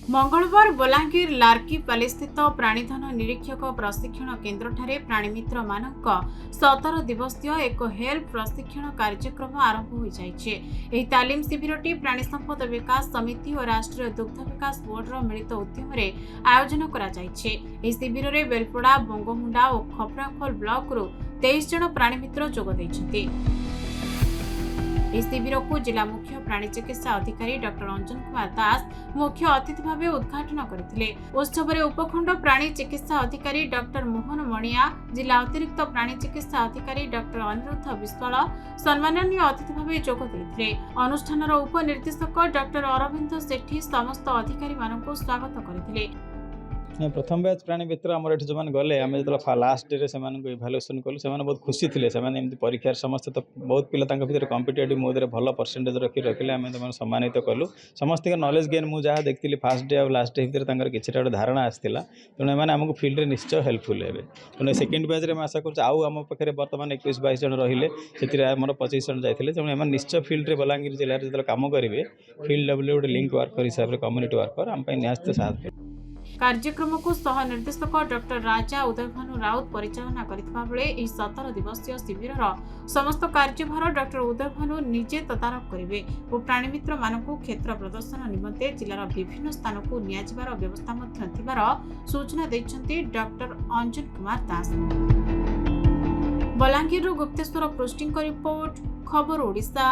मंगलवार बलांगीर लार्कीपाली स्थित प्राणीधन निरीक्षक प्रशिक्षण केन्द्र ठारे प्राणीमित्र मानक 17 दिवसीय एक हेल्थ प्रशिक्षण कार्यक्रम आरंभ हो जाइछे। एही तालीम शिविरटी प्राणी संपद विकास समिति और राष्ट्रीय दुग्ध विकास बोर्डर मिलित उद्यम आयोजन करा जाइछे। एही शिविर में बेलपड़ा बंगमुंडा और खपराखोल ब्लॉक रु 23 जन प्राणीमित्र जोग दैछन्ति। इस शिविर को जिला मुख्य प्राणी चिकित्सा अधिकारी डॉक्टर अंजन कुमार दास मुख्य अतिथि भाव उद्घाटन करथिले। उत्सव में उपखंड प्राणी चिकित्सा अधिकारी डॉक्टर मोहन मणिया, जिला अतिरिक्त प्राणी चिकित्सा अधिकारी डॉक्टर अनिरुद्ध विश्वाल सम्माननीय अतिथि भाव जोग दैथिले। अनुष्ठानर उपनिर्देशक डॉक्टर अरविंद सेठी समस्त अधिकारी मानक स्वागत करथिले। प्रथम बैच प्राणी मित्र आम जो गले आम जो लास्ट डे से इभालुएसन कलु से बहुत खुशी थे। से परीक्षार समस्त तो बहुत पिला भर कम्पिटेटिव मोदे भल परसेंटेज रखी रखिले आम सम्मानित कलु। समस्त नॉलेज गेन मुझे देखी फास्ट डे और लास्ट डे भर कि धारणा आसाला। तेणु एम आमको फिल्ड निश्चय हेल्पफुल हे। तेणु सेकेंड बैच में आशा करूँ पाखे बर्तमान 21-22 जन रही से 25 जन जाते। तेणु एम निश्चय फिल्ड बलांगीर जिले में जो कम करेंगे फिल्ड लेवल गोटे लिंक वर्कर हिसाब से कम्युनिटी वर्कर आम निश्चित साथ। कार्यक्रम को सह निर्देशक डॉक्टर राजा उदयभानु राउत परिचालना करथिबा बेले एही 17 दिवसीय शिविर समस्त कार्यभार डॉक्टर उदयभानु निजे तदारख करेंगे और प्राणीमित्र मानकु क्षेत्र प्रदर्शन निमंते जिलार विभिन्न स्थान को नियाजिबार व्यवस्था मध्य थिबार सूचना दैछन्ति डॉक्टर अंजन कुमार दास। बलांगीर गुप्तेश्वर पोस्टिंग रिपोर्ट खबर ओडिशा।